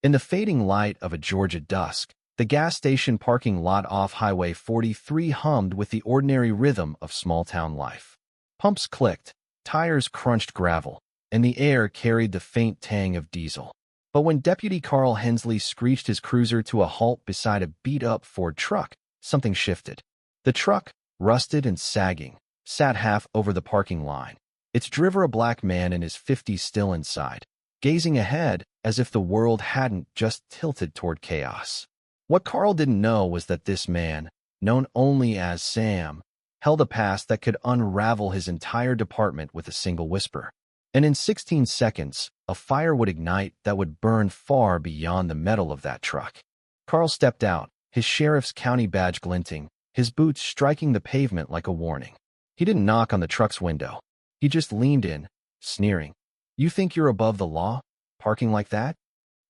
In the fading light of a Georgia dusk, the gas station parking lot off Highway 43 hummed with the ordinary rhythm of small-town life. Pumps clicked, tires crunched gravel, and the air carried the faint tang of diesel. But when Deputy Carl Hensley screeched his cruiser to a halt beside a beat-up Ford truck, something shifted. The truck, rusted and sagging, sat half over the parking line, its driver a black man in his 50s still inside, gazing ahead as if the world hadn't just tilted toward chaos. What Carl didn't know was that this man, known only as Sam, held a past that could unravel his entire department with a single whisper. And in 16 seconds, a fire would ignite that would burn far beyond the metal of that truck. Carl stepped out, his sheriff's county badge glinting, his boots striking the pavement like a warning. He didn't knock on the truck's window. He just leaned in, sneering. "You think you're above the law, parking like that?"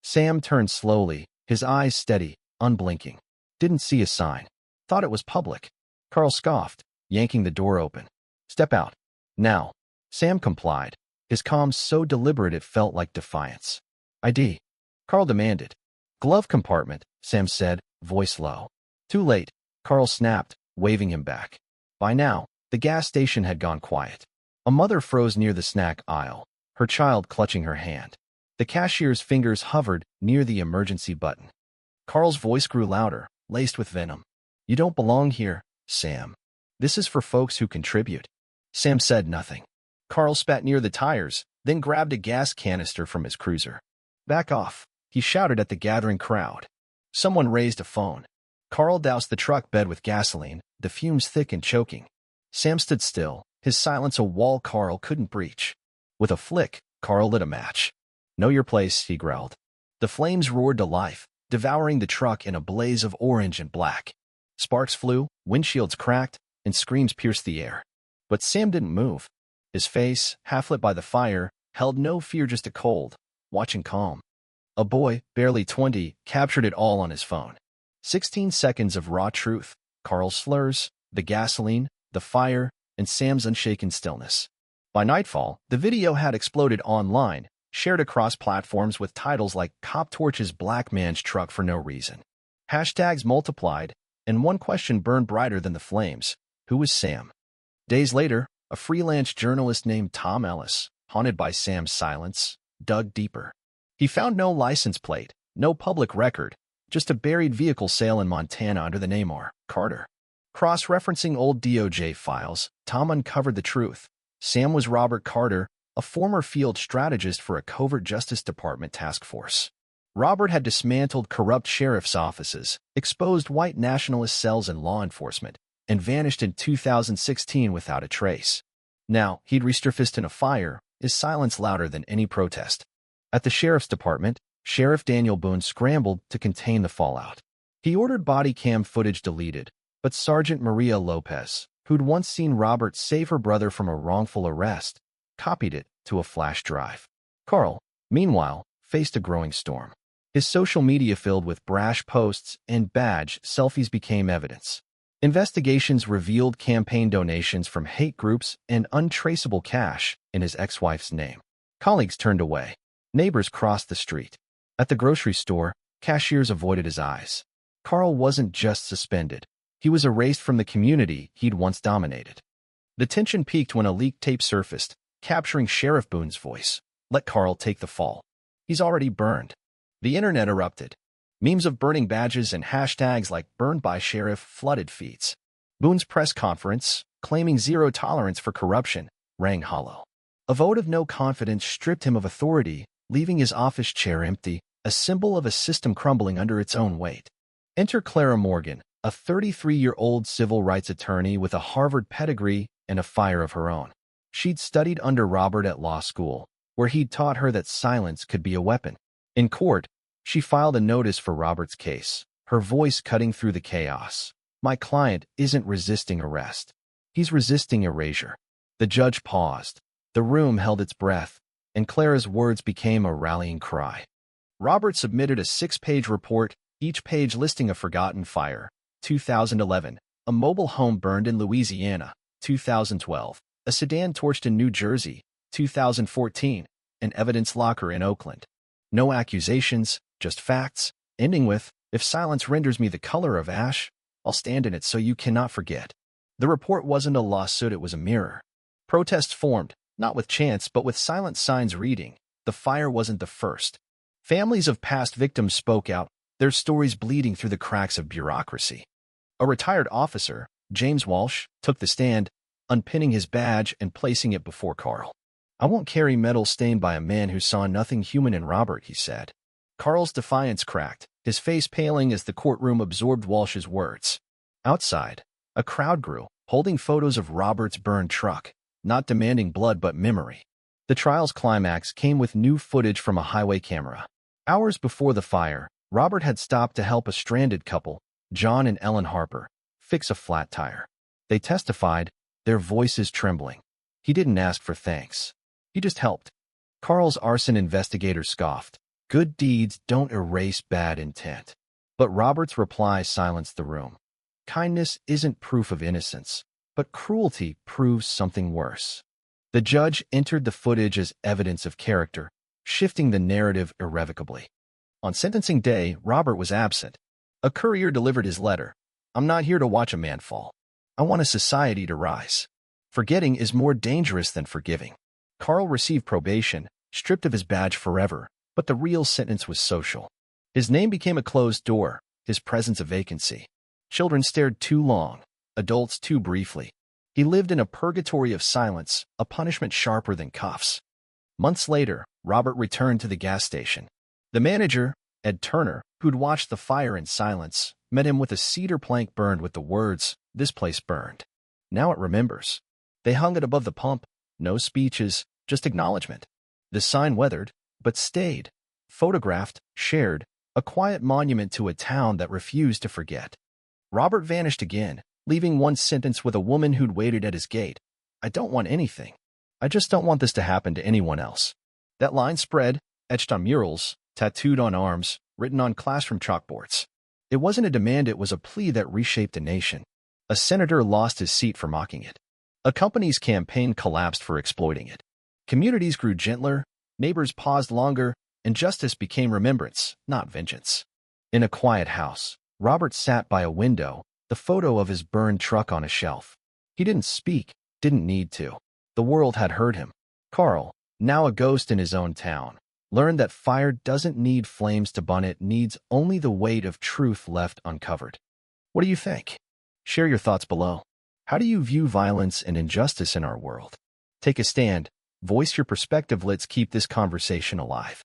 Sam turned slowly, his eyes steady, unblinking. Didn't see a sign. Thought it was public. Carl scoffed, yanking the door open. "Step out. Now." Sam complied, his calm so deliberate it felt like defiance. "ID." Carl demanded. "Glove compartment," Sam said, voice low. "Too late," Carl snapped, waving him back. By now, the gas station had gone quiet. A mother froze near the snack aisle, her child clutching her hand. The cashier's fingers hovered near the emergency button. Carl's voice grew louder, laced with venom. "You don't belong here, Sam. This is for folks who contribute." Sam said nothing. Carl spat near the tires, then grabbed a gas canister from his cruiser. "Back off," he shouted at the gathering crowd. Someone raised a phone. Carl doused the truck bed with gasoline, the fumes thick and choking. Sam stood still, his silence a wall Carl couldn't breach. With a flick, Carl lit a match. "Know your place," he growled. The flames roared to life, devouring the truck in a blaze of orange and black. Sparks flew, windshields cracked, and screams pierced the air. But Sam didn't move. His face, half-lit by the fire, held no fear, just a cold, watching calm. A boy, barely 20, captured it all on his phone. 16 seconds of raw truth, Carl's slurs, the gasoline, the fire, and Sam's unshaken stillness. By nightfall, the video had exploded online, shared across platforms with titles like "Cop Torches Black Man's Truck for No Reason." Hashtags multiplied, and one question burned brighter than the flames. Who was Sam? Days later, a freelance journalist named Tom Ellis, haunted by Sam's silence, dug deeper. He found no license plate, no public record, just a buried vehicle sale in Montana under the name R. Carter. Cross-referencing old DOJ files, Tom uncovered the truth. Sam was Robert Carter, a former field strategist for a covert Justice Department task force. Robert had dismantled corrupt sheriff's offices, exposed white nationalist cells in law enforcement, and vanished in 2016 without a trace. Now, he'd resurfaced in a fire, his silence louder than any protest. At the sheriff's department, Sheriff Daniel Boone scrambled to contain the fallout. He ordered body cam footage deleted, but Sergeant Maria Lopez, who'd once seen Robert save her brother from a wrongful arrest, copied it to a flash drive. Carl, meanwhile, faced a growing storm. His social media filled with brash posts and badge selfies became evidence. Investigations revealed campaign donations from hate groups and untraceable cash in his ex-wife's name. Colleagues turned away. Neighbors crossed the street. At the grocery store, cashiers avoided his eyes. Carl wasn't just suspended. He was erased from the community he'd once dominated. The tension peaked when a leaked tape surfaced, capturing Sheriff Boone's voice. Let Carl take the fall. He's already burned. The internet erupted. Memes of burning badges and hashtags like "burned by sheriff" flooded feeds. Boone's press conference, claiming zero tolerance for corruption, rang hollow. A vote of no confidence stripped him of authority, leaving his office chair empty, a symbol of a system crumbling under its own weight. Enter Clara Morgan, a 33-year-old civil rights attorney with a Harvard pedigree and a fire of her own. She'd studied under Robert at law school, where he'd taught her that silence could be a weapon. In court, she filed a notice for Robert's case, her voice cutting through the chaos. "My client isn't resisting arrest. He's resisting erasure." The judge paused. The room held its breath, and Clara's words became a rallying cry. Robert submitted a 6-page report, each page listing a forgotten fire. 2011, a mobile home burned in Louisiana. 2012, a sedan torched in New Jersey. 2014, an evidence locker in Oakland. No accusations, just facts, ending with, "If silence renders me the color of ash, I'll stand in it so you cannot forget." The report wasn't a lawsuit, it was a mirror. Protests formed, not with chants but with silent signs reading, "The fire wasn't the first." Families of past victims spoke out, their stories bleeding through the cracks of bureaucracy. A retired officer, James Walsh, took the stand, unpinning his badge and placing it before Carl. "I won't carry metal stained by a man who saw nothing human in Robert," he said. Carl's defiance cracked, his face paling as the courtroom absorbed Walsh's words. Outside, a crowd grew, holding photos of Robert's burned truck, not demanding blood but memory. The trial's climax came with new footage from a highway camera. Hours before the fire, Robert had stopped to help a stranded couple, John and Ellen Harper, fix a flat tire. They testified, their voices trembling. He didn't ask for thanks. He just helped. Carl's arson investigator scoffed. Good deeds don't erase bad intent. But Robert's reply silenced the room. Kindness isn't proof of innocence, but cruelty proves something worse. The judge entered the footage as evidence of character, shifting the narrative irrevocably. On sentencing day, Robert was absent. A courier delivered his letter. "I'm not here to watch a man fall. I want a society to rise. Forgetting is more dangerous than forgiving." Carl received probation, stripped of his badge forever, but the real sentence was social. His name became a closed door, his presence a vacancy. Children stared too long, adults too briefly. He lived in a purgatory of silence, a punishment sharper than cuffs. Months later, Robert returned to the gas station. The manager, Ed Turner, who'd watched the fire in silence, met him with a cedar plank burned with the words, "This place burned. Now it remembers." They hung it above the pump, no speeches, just acknowledgement. The sign weathered, but stayed, photographed, shared, a quiet monument to a town that refused to forget. Robert vanished again, leaving one sentence with a woman who'd waited at his gate. "I don't want anything. I just don't want this to happen to anyone else." That line spread, etched on murals, tattooed on arms, written on classroom chalkboards. It wasn't a demand, it was a plea that reshaped a nation. A senator lost his seat for mocking it. A company's campaign collapsed for exploiting it. Communities grew gentler, neighbors paused longer, and justice became remembrance, not vengeance. In a quiet house, Robert sat by a window, the photo of his burned truck on a shelf. He didn't speak, didn't need to. The world had heard him. Carl, now a ghost in his own town, learned that fire doesn't need flames to burn, it needs only the weight of truth left uncovered. What do you think? Share your thoughts below. How do you view violence and injustice in our world? Take a stand, voice your perspective, let's keep this conversation alive.